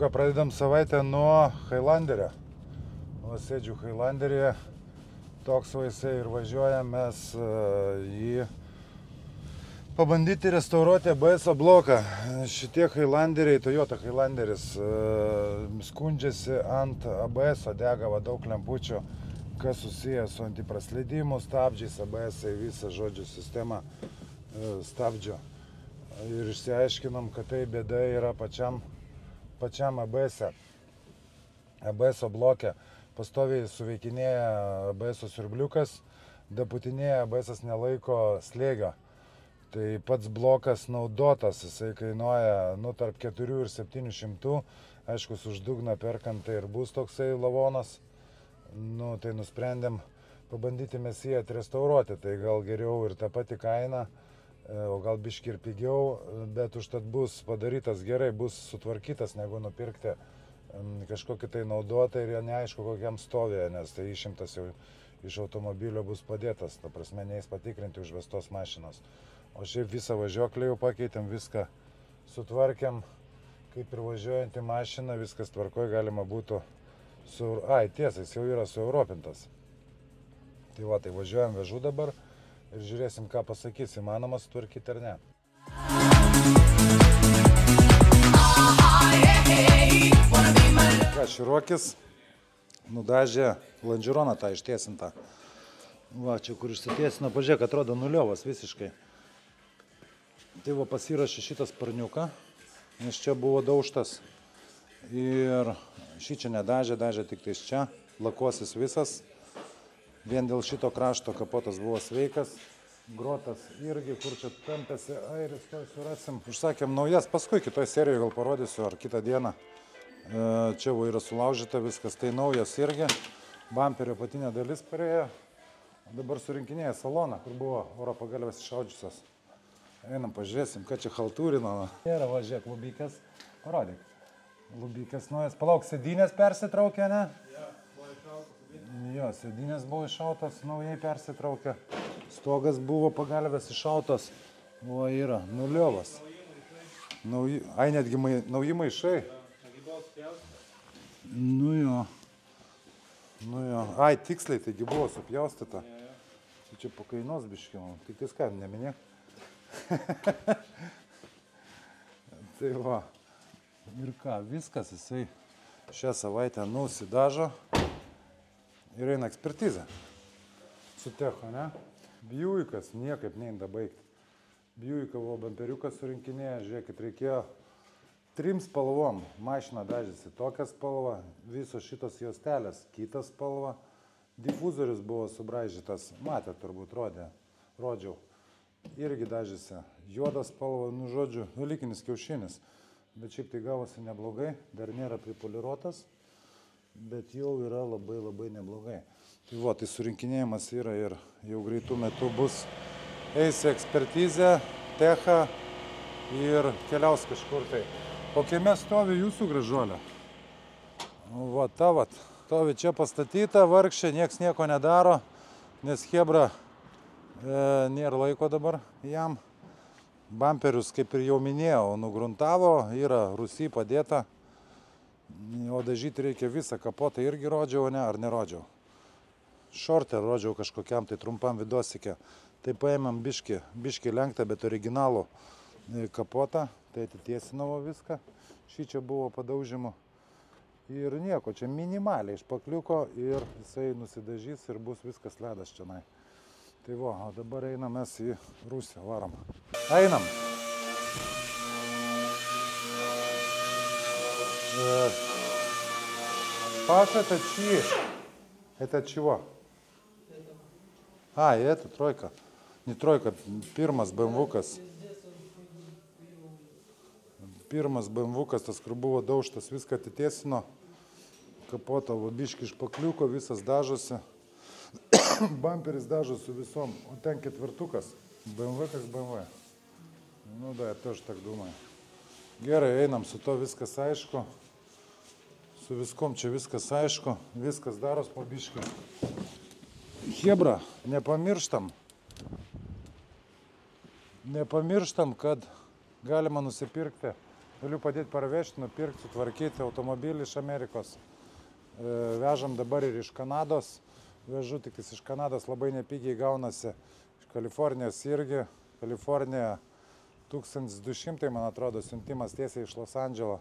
ką, pradedam savaitę nuo Hailanderio. O sėdžiu Hailanderyje, toks vaisai ir važiuojam mes jį pabandyti restauruoti ABS bloką. Šitie Hailanderiai, Toyota Hailanderis, skundžiasi ant ABS, dega daug lempučių, kas susijęs su antiprasleidimu, stabdžiais, ABS, visą žodžių sistemą stabdžio. Ir išsiaiškinom, kad tai bėda yra pačiam ABS. ABS bloke pastoviai suveikinėja ABS siurbliukas, deputinėja, ABS nelaiko slėgio. Tai pats blokas naudotas, jisai kainuoja tarp 400 ir 700, aišku, už dugną perkant tai ir bus toksai lavonas. Tai nusprendėm pabandyti mes jį atrestauruoti, tai gal geriau ir tą patį kainą, o gal biškį ir pigiau, bet užtat bus padarytas gerai, bus sutvarkytas, negu nupirkti kažkokį tai naudotą ir jo neaišku kokiam stovėje, nes tai išimtas jau iš automobilio bus padėtas, ta prasme neįs patikrinti užvestos mašinos. O šiaip visą važiuoklę jau pakeitėm, viską sutvarkėm, kaip ir važiuojantį mašiną, viskas tvarkoj, galima būtų tiesa, jis jau yra sueuropintas. Tai va, tai važiuojam vežu dabar ir žiūrėsim, ką pasakys, įmanoma sutvarkyti ar ne. Ką, Širokis nudažė Landžironą tą ištiesintą. Va, čia kur išsitiesino, pažiūrėk, atrodo nuliovas visiškai. Tai va, pasirašė šitą sparniuką, nes čia buvo daužtas. Ir šį čia nedažė, dažė tik tais čia, lakuosis visas. Vien dėl šito krašto kapotas buvo sveikas, grotas irgi, kur čia tampėsi, airis, to surasim. Užsakėm naujas, paskui kitoj serijoje gal parodysiu, ar kitą dieną. Čia va yra sulaužyta viskas, tai naujas irgi. Bamperio apatinė dalis parėjo. Dabar surinkinėja saloną, kur buvo oro pagalvės išaudžiusios. Einam, pažiūrėsim, ką čia haltūrino. Nėra, važiuok, lubykas, parodyk. Lubykas naujas, palauk, sėdynės persitraukė, ne? Jo, sėdynės buvo iššautos, naujai persitraukė. Stogas buvo pagalvės iššautos. O, yra, nuliovas. Netgi nauji maišai. Nu jo. Tiksliai, taigi buvo supjaustyta. Tai čia pakainos biškiau, tik tais ką, neminėk. Tai va. Ir ką, viskas, jisai šią savaitę nusidažo. Ir eina ekspertizė su techo, ne? Bjuikas niekaip neina baigti. Bjuikavo bamperiukas surinkinėja, žiūrėkit, reikėjo 3 spalvom. Mašina dažėsi tokią spalvą, visos šitos juostelės kitą spalvą. Difuzorius buvo subraižytas, matė turbūt, rodžiau. Irgi dažėsi juodą spalvą, žodžiu, velykinis kiaušinis. Bet šiaip tai gavosi neblogai, dar nėra pripoliruotas. Bet jau yra labai labai neblogai. Tai va, tai surinkinėjimas yra ir jau greitų metų bus. Eis ekspertizė, techa ir keliaus kažkur tai. O kieme stovi jūsų gražuolė? Va, ta vat. Stovi čia pastatyta, vargšė, nieks nieko nedaro, nes chebra nėra laiko dabar jam. Bamperius, kaip ir jau minėjau, nugruntavo, yra Rusy padėta. O dažyti reikia visą kapotą, irgi rodžiau, ne, ar nerodžiau. Šortę rodžiau kažkokiam, tai trumpam vidosike. Tai paėmėm biškį lenktą, bet originalų kapotą, tai atitiesinavo viską. Šį čia buvo padaužimo. Ir nieko, čia minimaliai iš pakliuko ir jisai nusidažys ir bus viskas ledas čionai. Tai va, o dabar einam mes į Rusiją, varom. Einam. Паша, это чьи? Это чего? Это тройка. Не тройка, pirmas BMW-kas. Pirmas BMW-kas, tas, kur buvo daužtas, viską atitiesino. Kapotą biškį iš pakliuko, visas dažosi. Bamperis dažosi visom. O ten ketvirtukas. BMW как BMW. Ну да, я тоже так думаю. Gerai, einam, su to viskas aišku. Su viskom čia viskas aišku. Viskas daros po biškį. Chebra, nepamirštam, kad galima nusipirkti Galiu padėti parvežti, nupirkti, sutvarkyti automobilį iš Amerikos. Vežam dabar ir iš Kanados. Vežu tik iš Kanados labai nepigiai gaunasi. Iš Kalifornijos irgi. Kalifornija 1200, man atrodo, siuntimas tiesiai iš Los Andželo.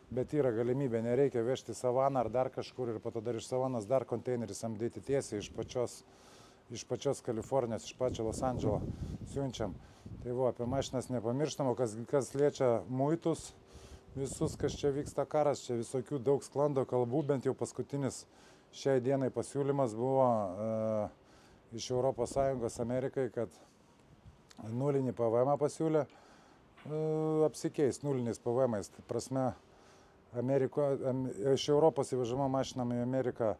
Bet yra galimybė, nereikia vežti Savaną ar dar kažkur ir po to dar iš Savanos dar konteinerį samdyti tiesiai iš pačios Kalifornijos, iš pačio Los Andželo siunčiam. Tai apie mašinas nepamirštam, o kas liečia muitus, visus, kas čia vyksta karas, čia visokių daug sklando kalbų, bent jau paskutinis šiai dienai pasiūlymas buvo iš ES Amerikai, kad nulinį PVM pasiūlė apsikeis nuliniais PVM-ais. Tai prasme, iš Europos įvežama mašinam į Ameriką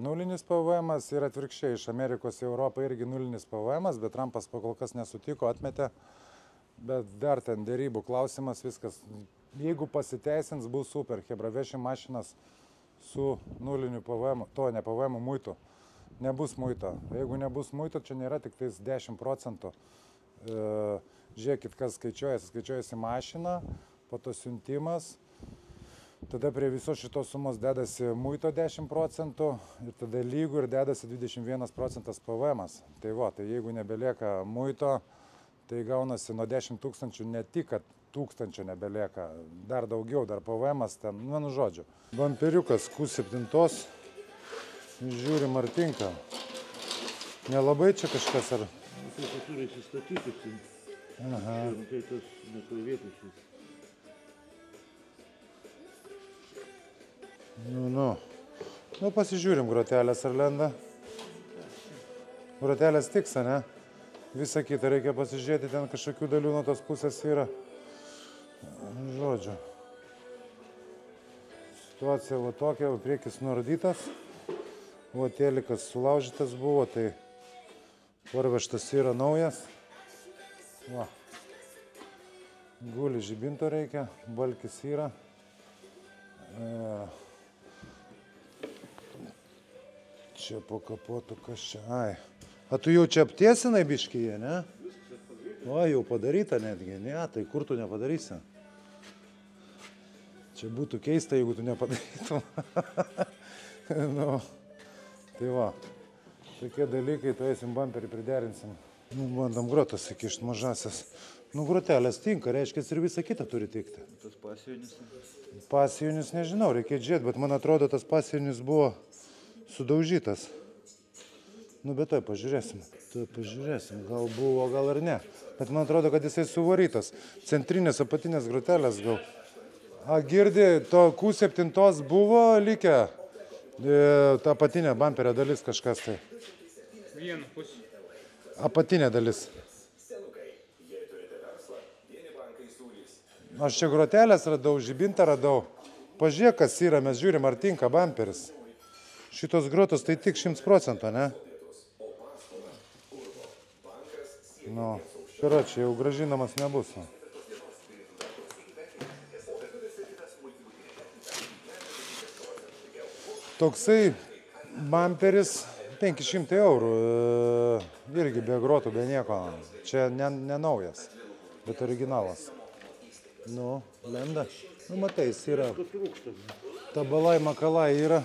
nulinis PVM-as ir atvirkščiai iš Amerikos į Europą irgi nulinis PVM-as, bet Trumpas kol kas nesutiko, atmetė. Bet dar ten dėrybų klausimas, viskas. Jeigu pasiteisins, bus super. Hebra, vešim mašinas su nuliniu PVM, to ne PVM, muitu. Nebus muito. Jeigu nebus muito, čia nėra tik tais 10%. Žiūrėkit, kas skaičiuojasi. Skaičiuojasi mašina, po to siuntimas. Tada prie visos šitos sumos dedasi muito 10% ir tada lygų ir dedasi 21% PVM-as. Tai tai jeigu nebelieka muito, tai gaunasi nuo 10 000, ne tik, kad 1000 nebelieka, dar daugiau, dar PVM-as ten, vienu žodžiu. Bamperiukas Q7, žiūrim ar tinka. Nelabai čia kažkas ar... Visai turi įsistatyti. Aha. Tai tas netoj vietos šis. Nu, pasižiūrim, grotelės ar lenda. Grotelės tiksa, ne? Visą kitą reikia pasižiūrėti, ten kažkokių dalių nuo tos pusės yra. Žodžiu. Situacija tokia, priekis nuardytas. Telikas sulaužytas buvo, tai parvežtas yra naujas. Guli žibinto reikia, balkis yra. Čia po kapotu kas čia, A tu jau čia aptiesinai biškyje, ne? Jau padaryta netgi, ne, tai kur tu nepadarysi? Čia būtų keista, jeigu tu nepadarytum. Tai tokie dalykai, tu eisim bamperį priderinsim. Bandom grotas įkišti mažasis. Grotelės tinka, reiškia, ir visą kitą turi tikti. Tas pasijonis? Pasijonis nežinau, reikia žiūrėti, bet man atrodo, tas pasijonis buvo sudaužytas. Bet tai pažiūrėsim. Gal buvo, gal ir ne. Bet man atrodo, kad jisai suvarytas. Centrinės apatinės grotelės gal. Girdi, to Q7 buvo likę ta apatinė bamperio dalis kažkas tai. Vienu pusė. Apatinė dalis. Aš čia grotelės radau, žibintą radau. Pažiūrėk, kas yra, mes žiūrim, ar tinka bamperis. Šitos grotos tai tik 100%, ne? Čia jau gražinamas nebus. Toksai bamperis 500 eurų, irgi be grotų, be nieko. Čia ne naujas, bet originalas. Lenda. Matai, jis yra. Tabalai, makalai yra.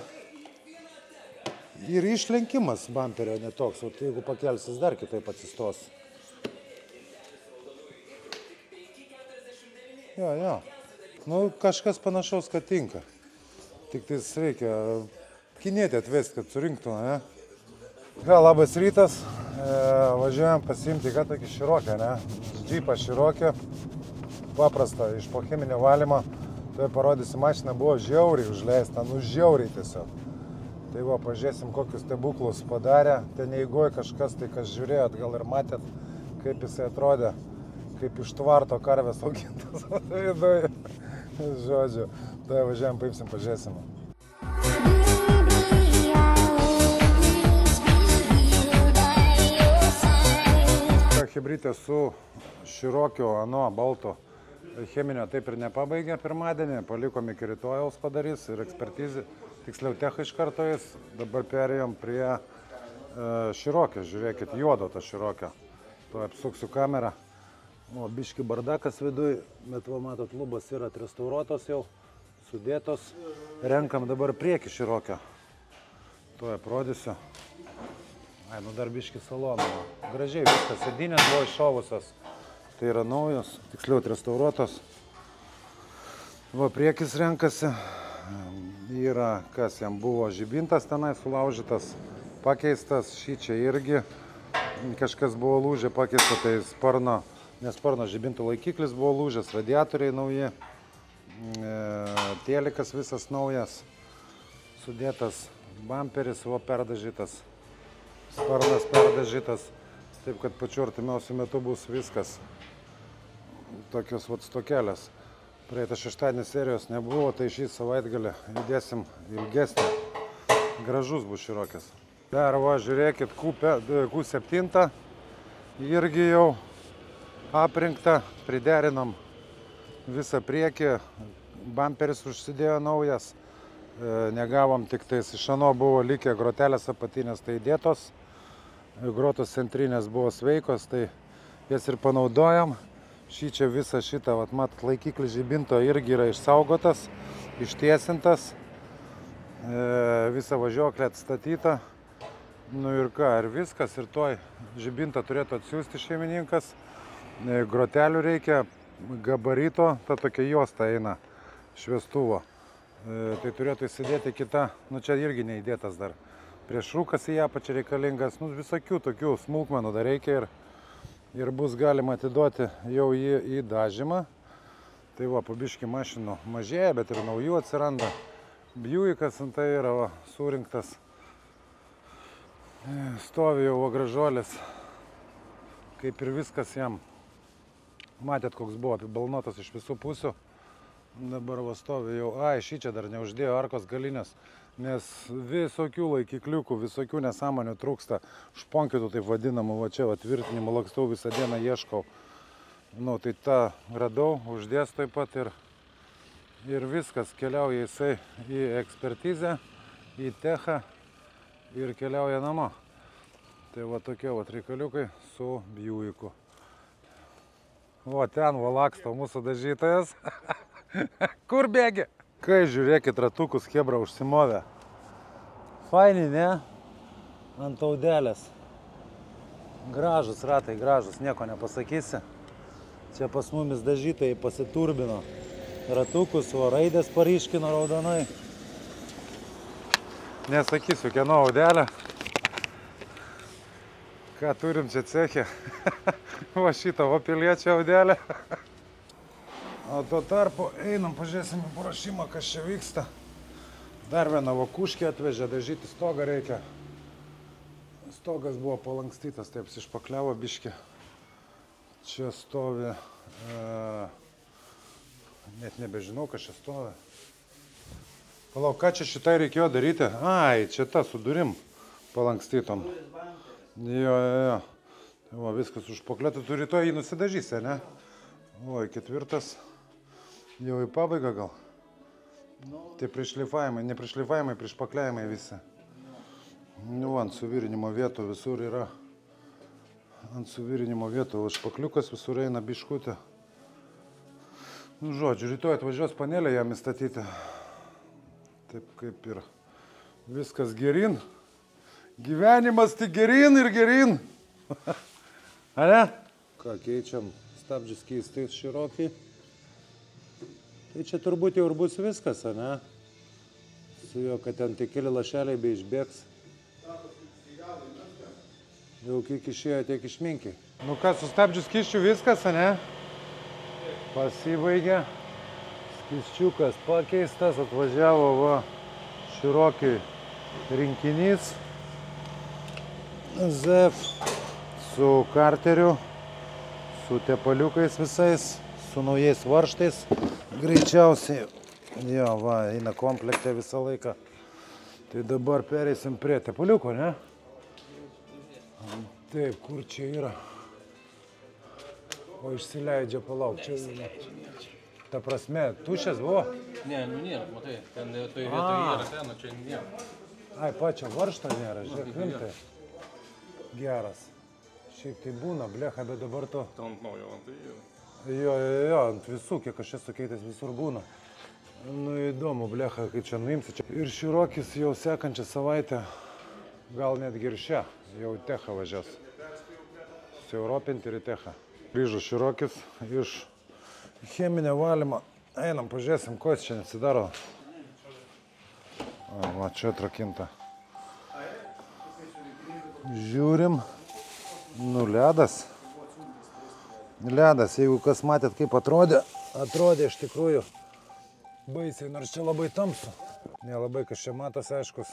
Ir išlenkimas bamperio netoks, o jeigu pakelsis dar kitaip atsistos. Kažkas panašaus, kad tinka. Tik tai reikia kinietį atvesti, kad surinktų, ne? Labas rytas. Važiuojam pasiimti ką tokį Širokę, ne? Džipą Širokę. Paprasta, iš po cheminio valymo. Tai parodysiu, mašina buvo žiauriai užleista, žiauriai tiesiog. Tai pažiūrėsim, kokius stebuklus padarė. Ten eigoj kažkas, tai kas žiūrėjot, gal ir matėt, kaip jisai atrodė, kaip iš tvarto karvės augintas. Žodžiu, tai važiuojam, paimsim, pažiūrėsim. Hebrytė su Širokio balto cheminio taip ir nepabaigė pirmadienį, palikom iki rytojaus padarys ir ekspertizį, tiksliau techą iš karto jis, dabar perėjom prie Širokio, žiūrėkit, juodo to Širokio, to apsuksiu kamerą, O, biški bardakas viduj, bet va matot, lubos yra atrestauruotos jau, sudėtos. Renkam dabar priekį širokio. Tuoj parodysiu. Ai, nu dar biški saloną. Gražiai viskas, sėdynės buvo iššovusios. Tai yra naujos, tiksliau atrestauruotos. Va, priekis renkasi. Yra, kas jam buvo žibintas tenai sulaužytas, pakeistas. Šį čia irgi kažkas buvo lūžę, pakeista, tai sparno. Nes sparno žibintų laikiklis buvo lūžęs, radiatoriai nauji, telikas visas naujas, sudėtas bamperis, va perdažytas, sparnas perdažytas, taip kad pačiu artimiausiu metu bus viskas. Tokios vat stokelės. Praeitą šeštadienį serijos nebuvo, tai šį savaitgalį judėsim ilgesnį. Gražus bus širokis. Dar va, žiūrėkit, Q7 irgi jau aprinkta, priderinom visą priekį, bamperis užsidėjo naujas, negavom tik tais iš ano buvo likę grotelės apatinės, tai įdėtos, grotos centrinės buvo sveikos, tai jas ir panaudojom. Šį čia visą šitą, vat, matot, laikiklis žibinto irgi yra išsaugotas, ištiesintas, visa važiuoklė atstatyta. Nu ir ką, ir viskas, ir toj žibintą turėtų atsiųsti šeimininkas. Grotelių reikia, gabarito, ta tokia juosta eina, šviestuvo. Tai turėtų įsidėti kita, nu čia irgi neįdėtas dar. Prieš rūkas į apačią reikalingas, nu visokių tokių smulkmenų dar reikia ir bus galima atiduoti jau į dažymą. Tai va, po biškį mašinų mažėja, bet ir naujų atsiranda. Buickas ant tai yra va, surinktas. Stovi jau va gražuolis, kaip ir viskas jam. Matėt, koks buvo apibalnotas iš visų pusių. Dabar va stovi jau, šį čia dar neuždėjo arkos galinės, nes visokių laikikliukų, visokių nesąmonių trūksta. Šponkitų taip vadinamų, va čia va tvirtinimų lakstau visą dieną ieškau. Nu, tai tą radau, uždės taip pat ir viskas keliauja jisai į ekspertizę, į techą ir keliauja namo. Tai va tokie va reikaliukai su Buicku. O ten va laksto mūsų dažytojas. Kur bėgi? Kai žiūrėkit, ratukus chebra užsimovė. Faini, ne? Ant audelės. Gražus ratai, gražus, nieko nepasakysi. Čia pas mumis dažytojai pasiturbino. Ratukus, o raidės paryškino raudonai. Nesakysiu, kieno audelė. Ką turim čia cechė? Va šitą va piliečio audelę. O tuo tarpu einam, pažiūrėsim į parašymą, kas čia vyksta. Dar vieną vakuškį atvežė, dažyti stogą reikia. Stogas buvo palankstytas, taip išpakliavo biškį. Čia stovi, net nebežinau, kas čia stovi. Palauk, ką čia šitai reikėjo daryti? Ai, čia ta su durim palankstytom. Jo. Va, viskas užpaklėta, tu rytoj jį nusidažysi, ne? Oi, ketvirtas. Jau į pabaigą gal? Tai prišleifavimai, ne prišleifavimai, prišpakliavimai visi. Nu, ant suvirinimo vietų visur yra. Ant suvirinimo vietų špakliukas visur eina biškutė. Nu, žodžiu, rytoj atvažiuos panelę jam įstatyti. Taip kaip ir viskas gerin. Gyvenimas tik gerin ir gerin. A ne? Ką keičiam, stabdžius keistais širokiai. Tai čia turbūt jau ir bus viskas, a ne? Su jo, kad ten tik keli lašeliai bei išbėgs. Jau kiek išėjo, tiek išminkiai. Nu ką, su stabdžius skysčiu viskas, a ne? Pasibaigė. Skysčiukas pakeistas, atvažiavo va širokiai rinkinys. ZF su karteriu, su tepaliukais visais, su naujais varžtais. Greičiausiai, jo, va, eina komplekte visą laiką. Tai dabar pereisim prie tepaliuko, ne? Taip, kur čia yra? O išsileidžia, palauk, čia... Ta prasme, tuščias buvo? Ne, nu nėra, matai, ten toj vietoje yra ten, o čia nėra. Ai, pačio varžto nėra, žiūrėk, rimtai. Geras. Šiaip tai būna, blecha, bet dabar to... Ten ant naujo, tai jau. Jo, ant visų, kiek aš esu keitęs, visur būna. Nu įdomu, blecha, kai čia nuimsi čia. Ir Širokis jau sekančią savaitę, gal netgi ir šią, jau į Techą važias. Sieuropinti ir į Techą. Grįžo Širokis iš cheminio valymo. Einam, pažiūrėsim, ko jis čia nesidaro. Va, čia atrakinta. Žiūrim. Nu, ledas. Ledas, jeigu kas matėt, kaip atrodė iš tikrųjų baisiai, nors čia labai tamsu. Nelabai kas čia matas, aiškus,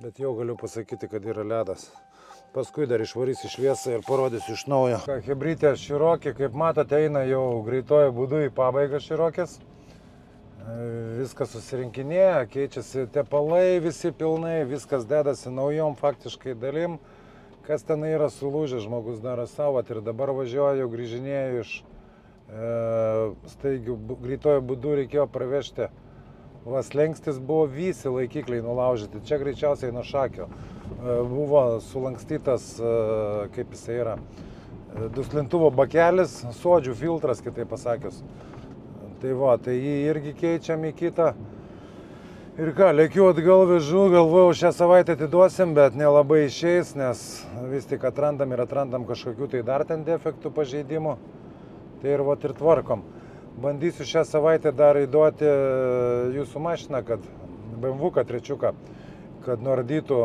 bet jau galiu pasakyti, kad yra ledas. Paskui dar išvarysiu šviesą ir parodysiu iš naujo. Hebrytė Širokė, kaip matote, eina jau greitojo būdu į pabaigą Širokės. Viskas susirinkinėja, keičiasi tepalai visi pilnai, viskas dedasi naujom faktiškai dalim. Kas ten yra sulūžę, žmogus daro savo, ir dabar važiuoju, grįžinėju iš staigių greitojo būdu, reikėjo pravežti. Slengstis buvo visi laikikliai nulaužyti, čia greičiausiai nuo šakio. Buvo sulankstytas, kaip jisai yra, duslintuvo bakelis, suodžių filtras, kitaip pasakius. Tai va, tai jį irgi keičiam į kitą. Ir ką, lėkiu atgal vežu, galvojau šią savaitę atiduosim, bet nelabai išeis, nes vis tik atrandam kažkokių tai dar ten defektų pažeidimų. Tai ir vat ir tvarkom. Bandysiu šią savaitę dar įduoti jūsų mašiną, kad BMW-ką trečiuką, kad nuardytų,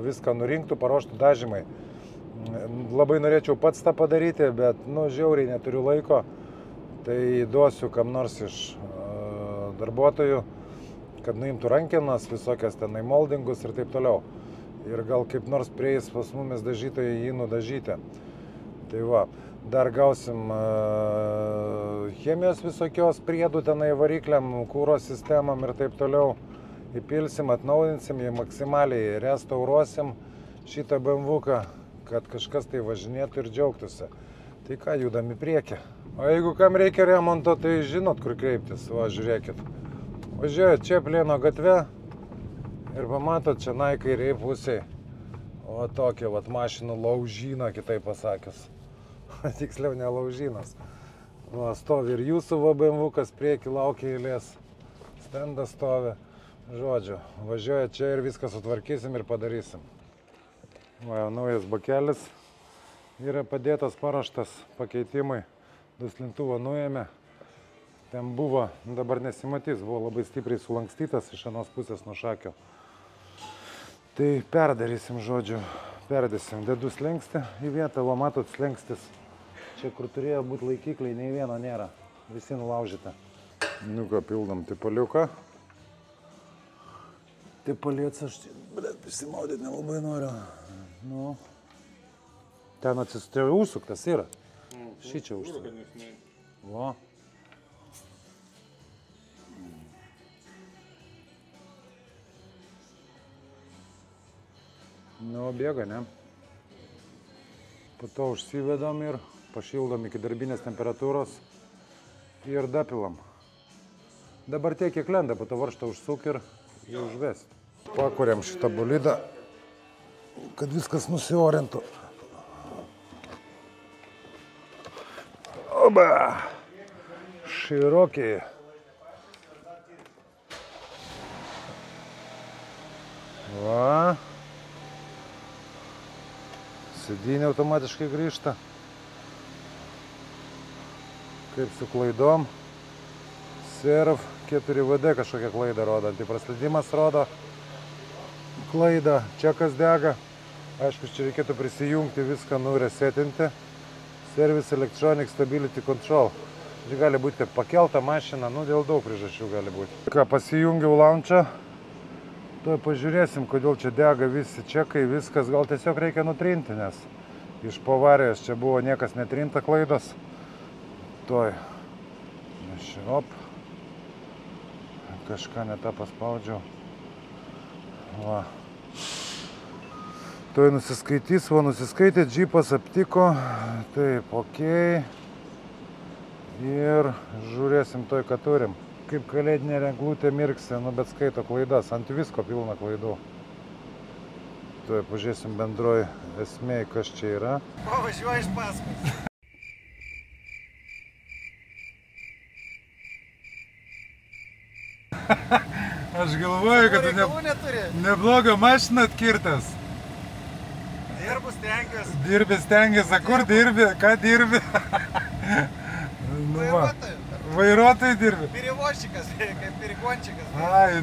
viską nurinktų, paruoštų dažymai. Labai norėčiau pats tą padaryti, bet žiauriai neturiu laiko. Tai duosiu kam nors iš darbuotojų, kad nuimtų rankenas, visokias tenai moldingus ir taip toliau. Ir gal kaip nors prieis pas mumis dažytojai jį nudažyti. Tai va, dar gausim chemijos visokios priedų tenai varikliam, kūro sistemam ir taip toliau. Įpilsim, atnaudinsim, jį maksimaliai restauruosim šitą BMW-ką, kad kažkas tai važinėtų ir džiaugtųsi. Tai ką, judam į priekį. O jeigu kam reikia remonto, tai žinot, kur kreiptis. Va, žiūrėkit. Važiuojat čia Plieno gatve ir pamatot čia kairiai pusėj. O tokia vat mašinų laužyna, kitaip pasakius. Tiksliau ne laužynas. Va, stovi ir jūsų BMW-kas prieki, laukia eilės. Stendas stovi. Žodžiu, važiuojat čia ir viską sutvarkysim ir padarysim. Va, naujas bakelis. Yra padėtas, paruoštas pakeitimui. Duslintuvo nuėmė. Ten buvo, dabar nesimatys, buvo labai stipriai sulankstytas iš anos pusės nuo šakio. Tai perdarysim, žodžiu, perdėsim. Dedu slengstį į vietą, va matot slengstis. Čia, kur turėjo būti laikikliai, nei vieno nėra. Visi nulaužyti. Nu ką, pildom tipaliuką. Tipalėts aš, prisimaudyti nelabai noriu. Nu. Ten atsistojau užsuktas yra. Šičia užsuktas. Va. Nu, bėga, ne? Po to užsivedam ir pašildom iki darbinės temperatūros ir dapilam. Dabar tiek kiek lenda, po to varžtą užsuk ir užvest. Pakuriam šitą bolidą, kad viskas nusiorintų. Oba! Širokiai. Va. Sėdynė automatiškai grįžta. Kaip su klaidom. Serv 4VD kažkokią klaidą rodo. Antipraslydimas rodo klaidą. Čekas dega. Aišku, čia reikėtų prisijungti viską, nuresetinti. Service Electronic Stability Control. Čia gali būti pakelta mašina, dėl daug priežasčių gali būti. Ką, pasijungiau launčą. Tuoj pažiūrėsim, kodėl čia dega visi čekai, viskas. Gal tiesiog reikia nutrinti, nes iš pavarijos čia buvo niekas netrinta klaidos. Tuoj. Širop. Kažką ne tą paspaudžiau. Va. Tuoj nusiskaitys, va nusiskaitė, džipas aptiko. Taip, okei. Ir žiūrėsim tuoj, ką turim. Kaip kalėdinė eglutė mirksi, bet skaito klaidas, ant visko pilna klaidų. Tuoj pažiūrėsim bendroji esmė, kas čia yra. O, važiuoja iš paskos. Aš galvoju, kad Reikalų neturi. neblogą mašiną atkirtas. Dirbu stengiuosi. Dirbi, stengiasi, kur dirbi, ką dirbi. Vairuotoju. Vairuotojai dirbi. Pirivošikas, kaip pirigončikas. Ai,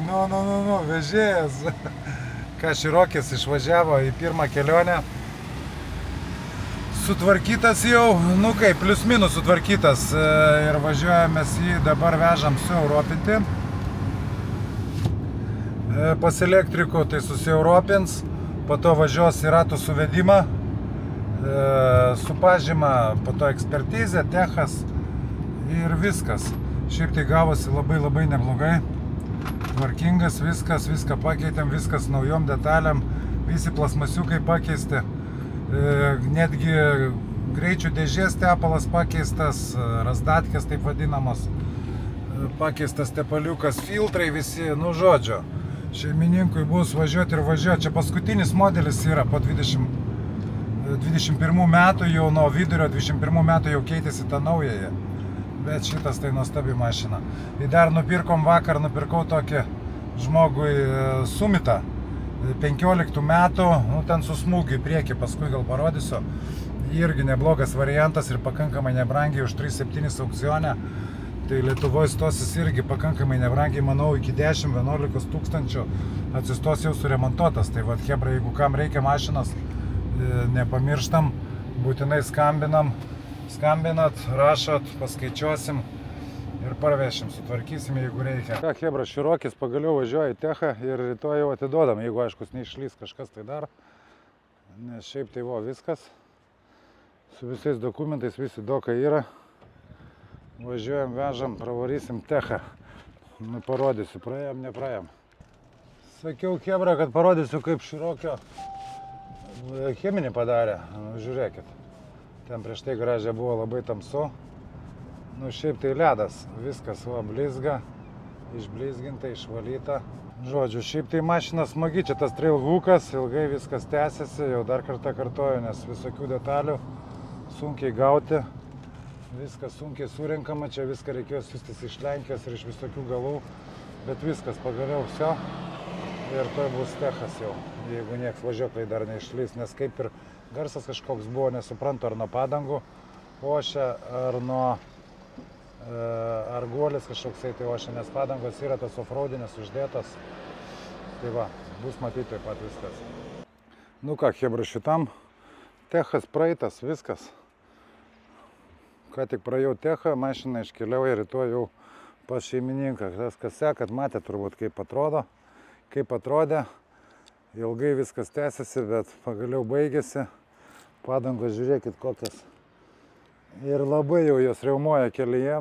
vežėjas. Ką Širokis išvažiavo į pirmą kelionę. Sutvarkytas jau, kaip, plius minus sutvarkytas. Ir važiuojamės jį, dabar vežam su Europinti. Pas elektriku tai susieuropins, po to važiuos į ratų suvedimą, su pažyma, po to ekspertizė, techas ir viskas. Šiaip tai gavosi labai neblogai, tvarkingas viskas, viską pakeitėm, viskas naujom detalėm, visi plasmasiukai pakeisti, netgi greičių dėžės tepalas pakeistas, razdatkės taip vadinamos, pakeistas tepaliukas, filtrai visi, žodžio. Šeimininkui bus važiuoti ir važiuoti. Čia paskutinis modelis yra po 21 metų, jau nuo vidurio 21 metų jau keitėsi tą naująją. Bet šitas tai nuostabi mašina. Ir dar vakar nupirkau tokį žmogui Sumitą. 15 metų, ten su smūgiu į priekį, paskui gal parodysiu. Irgi neblogas variantas ir pakankamai nebrangiai už 3,7 aukcione. Tai Lietuvoje stosis irgi pakankamai nebrangiai, manau, iki 10-11 tūkstančių atsistos jau suremontuotas. Tai vat, hebra, jeigu kam reikia mašinas, nepamirštam, būtinai skambinat, rašot, paskaičiuosim ir parvešim, sutvarkysim, jeigu reikia. Ką, hebra, Širokis pagaliau važiuoja į techą ir rytoj jau atiduodam, jeigu aiškus neišlys kažkas tai dar. Nes šiaip tai viskas. Su visais dokumentais visi dokai yra. Važiuojam, vežam, pravarysim techą. Parodysiu, praėjom, nepraėjom. Sakiau, hebra, kad parodysiu, kaip Širokio cheminį padarė. Žiūrėkit. Ten prieš tai garaže buvo labai tamsu. Šiaip tai ledas. Viskas blizga. Išblizginta, išvalyta. Žodžiu, šiaip tai mašina smagi. Čia tas trailhookas. Ilgai viskas tęsiasi. Jau dar kartą kartoju, nes visokių detalių sunkiai gauti. Viskas sunkiai surinkama, čia viską reikėjo siųstis iš Lenkijos ir iš visokių galų, bet viskas pagaliau viso ir toj bus techas jau, jeigu nieks važiuoklai dar neišlys, nes kaip ir garsas kažkoks buvo, nesuprantu, ar nuo padangų ošia, ar guolis kažkoksai tai ošia, nes padangos yra tas offroadinės uždėtas, tai bus matyti taip pat viskas. Ką, hebra, šitam techas praeitas, viskas. Ką tik praėjau techą, mašina iškeliauja rytoj jau pas šeimininką. Tas, kas sekat, matė turbūt, kaip atrodė. Ilgai viskas tęsiasi, bet pagaliau baigėsi. Padangos, žiūrėkit, kokias. Ir labai jau jos riaumoja kelyje.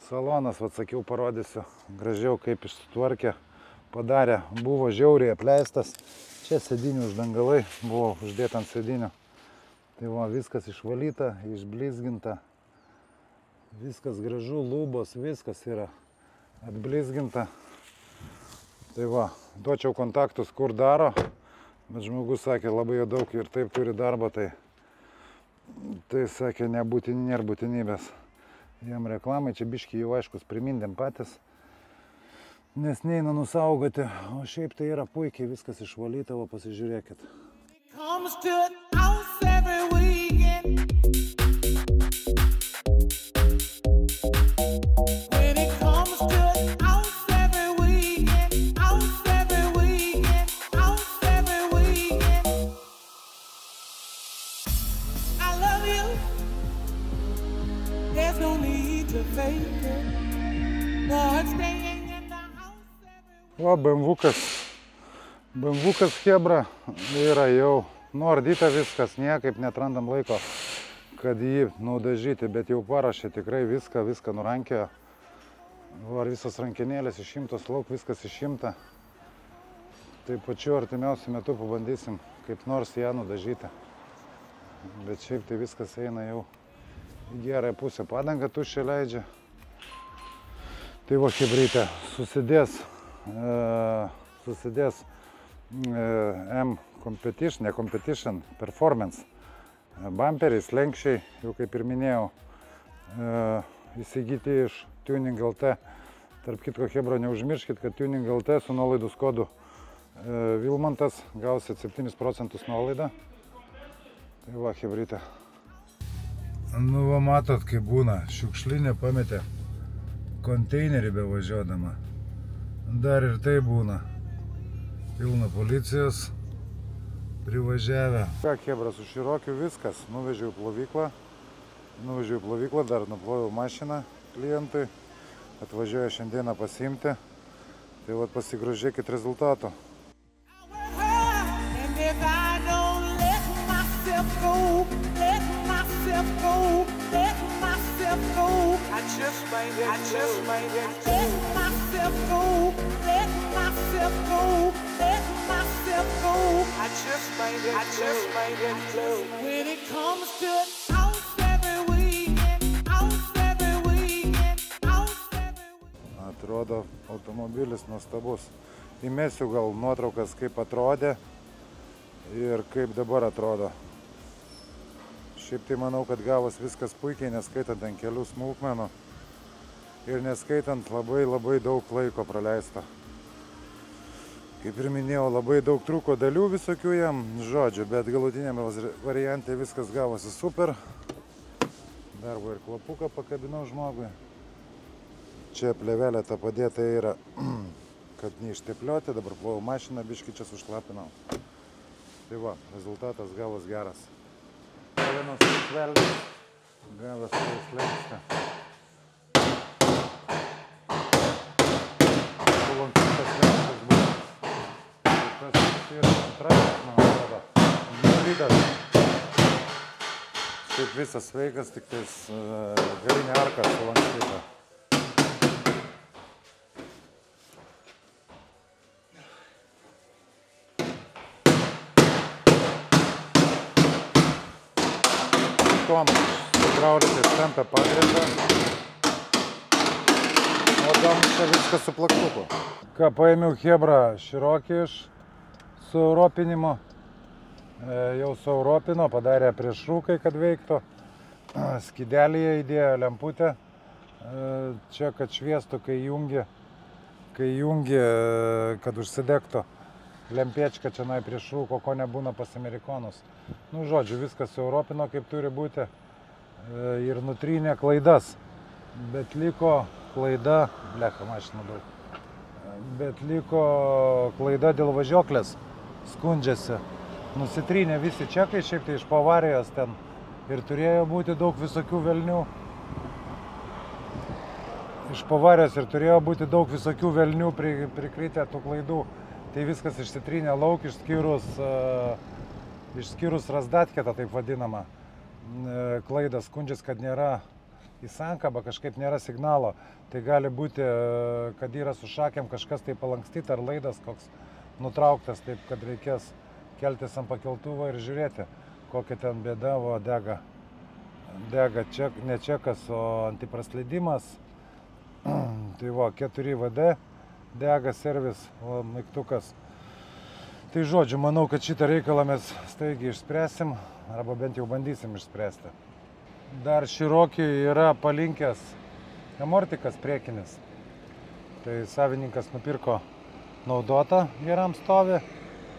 Salonas, sakiau, parodysiu gražiau, kaip išsitvarkė. Padarė, buvo žiauriai apleistas. Čia sėdinių uždangalai buvo uždėta ant sėdinių. Tai viskas išvalyta, išblizginta, viskas gražu, lubos, viskas yra atblizginta. Tai duočiau kontaktus, kur daro, bet žmogus sakė, labai daug ir taip turi darbą, tai sakė, nėra būtinybės. Jam reklamai, čia biškį jau aiškus primindėm patys, nes neina nusaugoti, o šiaip tai yra puikiai viskas išvalyta, pasižiūrėkit. BMW-kas hebra yra jau nuardyta viskas, niekaip netrandam laiko, kad jį nudažyti, bet jau parašė tikrai viską nurankėjo. Ar visos rankenėlės išimtos, lauk viskas išimta. Tai pačiu artimiausiu metu pabandysim kaip nors ją nudažyti. Bet šiaip tai viskas eina jau į gerąją pusę. Padanga tuščia leidžia. Tai hebrytė susidės M Competition, ne Competition, Performance bumperiai, slenkščiai, jau kaip ir minėjau, įsigyti iš Tuning LT. Tarp kitko, chebra, neužmirškit, kad Tuning LT su nuolaidos kodu Vilmantas gausit 7% nuolaidą. Tai va, chebrytė. Nu va, matot, kaip būna, šiukšlinė pametė konteinerį bevažiuodama. Dar ir tai būna. Pilna policijos privažiavę. Ką, chebra, su Širokiu viskas. Nuvežiau į plovyklą, dar nuploviau mašiną klientui. Atvažiuoja šiandieną pasiimti. Tai vat pasigrožėkit rezultato. Atrodo, automobilis nuostabus. Įmesiu gal nuotraukas, kaip atrodė ir kaip dabar atrodo. Šiaip tai manau, kad gavos viskas puikiai, neskaitant ant kelių smulkmenų ir neskaitant labai daug laiko praleisto. Kaip ir minėjau, labai daug trūko dalių visokių jam, žodžių, bet galutiniame variante viskas gavosi super. Dar va ir klapuką pakabinau žmogui. Čia plevelė ta padėta yra, kad neištepliuoti, dabar plovau mašiną, biškį čia sušlapinau. Tai va, rezultatas gavos geras. Vienas velnis, gavęs slenkstę. Sulankytas slenkstės buvo. Tas yra antrasis, man atrodo. Nuvydas. Šiaip visas sveikas, tik tais galinė arka sulankyta. Tom hidraulikais tempia pagrindą, o dam čia viskas su plaktuku. Ką, paėmiau chebrą Širokį iš sueuropinimo, jau sueuropino, padarė prieš rūkai, kad veiktų, skydelyje įdėjo lemputę, čia kad šviestų, kai jungi, kad užsidegtų. Lempėčka čia prieš rūko, ko nebūna pas amerikonus. Nu, žodžiu, viskas sueuropino, kaip turi būti. Ir nutrynė klaidas. Bet liko klaida, blecha, mašina daug. Bet liko klaida dėl važiuoklės. Skundžiasi. Nusitrynė visi čekai, šiaip tai iš po avarijos ten. Ir turėjo būti daug visokių velnių. Iš po avarijos ir turėjo būti daug visokių velnių prikritę tų klaidų. Tai viskas išsitrynė lauk, išskyrus razdatketą, taip vadinamą. Klaidas skundžiasi, kad nėra į sankabą, kažkaip nėra signalo. Tai gali būti, kad yra su šakėm kažkas tai palankstyta ar laidas koks nutrauktas, taip kad reikės keltis ant pakeltuvo ir žiūrėti, kokia ten bėda, o dega ne čekas, o antiprasleidimas. Tai va, 4 VD. Dega servis, o mygtukas. Tai žodžiu, manau, kad šitą reikalą mes staigiai išspręsim, arba bent jau bandysim išspręsti. Dar Širokiui yra palinkęs amortikas priekinis. Tai savininkas nupirko naudotą, geram stovi.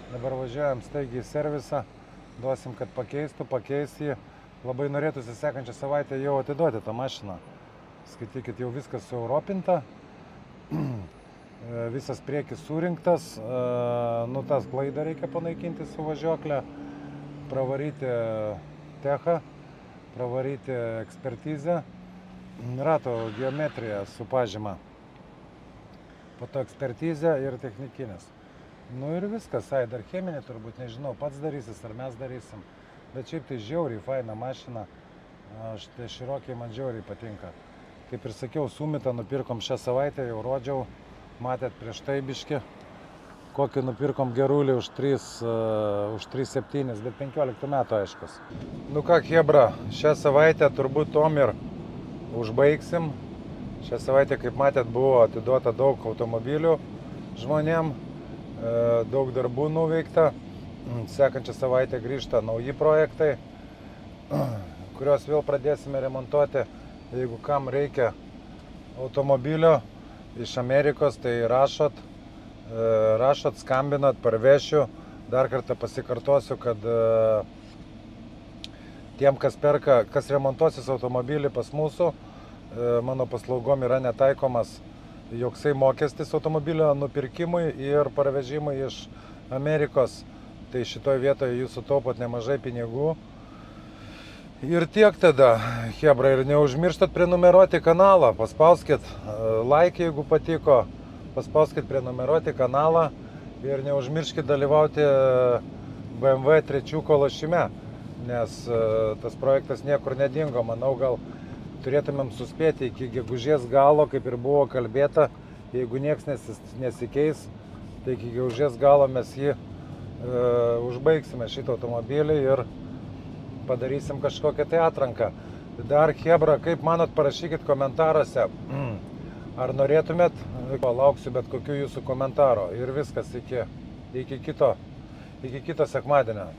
Dabar važiuojam staigiai į servisą, duosim, kad pakeis jį. Labai norėtųsi sekančią savaitę jau atiduoti tą mašiną. Skaitykit, jau viskas sueuropinta. Visas priekis surinktas, nu tas klaidą reikia panaikinti su važiuoklė, pravaryti techą, pravaryti ekspertizę, rato geometriją su pažyma, po to ekspertizę ir technikinis. Nu ir viskas, dar cheminė turbūt, nežinau, pats darysis ar mes darysim, bet šiaip tai žiauriai faina mašina, šitie Širokiai man žiauriai patinka. Kaip ir sakiau, Sumitą nupirkom šią savaitę, jau rodžiau. Matėt prieš tai biškį, kokį nupirkom gerulį už 3,7, bet 15 metų aiškus. Nu ką, chebra, šią savaitę turbūt tom ir užbaigsim. Šią savaitę, kaip matėt, buvo atiduota daug automobilių žmonėm. daug darbų nuveikta. Sekančią savaitę grįžta nauji projektai, kuriuos vėl pradėsime remontuoti. Jeigu kam reikia automobilio iš Amerikos, tai rašot, skambinat, parvešiu. Dar kartą pasikartosiu, kad tiem, kas remontuosis automobilį pas mūsų, mano paslaugom yra netaikomas joksai mokestis automobilio nupirkimui ir parvežimui iš Amerikos. Tai šitoje vietoje jūs sutaupot nemažai pinigų. Ir tiek tada, chebra, ir neužmirštat prenumeruoti kanalą. Paspauskit like, jeigu patiko, paspauskit prenumeruoti kanalą ir neužmirškit dalyvauti BMW trečiuko lošime, nes tas projektas niekur nedingo. Manau, gal turėtumėm suspėti iki gegužės galo, kaip ir buvo kalbėta. Jeigu nieks nesikeis, tai iki gegužės galo mes jį užbaigsime šitą automobilį ir padarysim kažkokią tai atranką. Dar, chebra, kaip manot, parašykit komentaruose, ar norėtumėt, lauksiu bet kokių jūsų komentaro. Ir viskas, iki kito sekmadienio.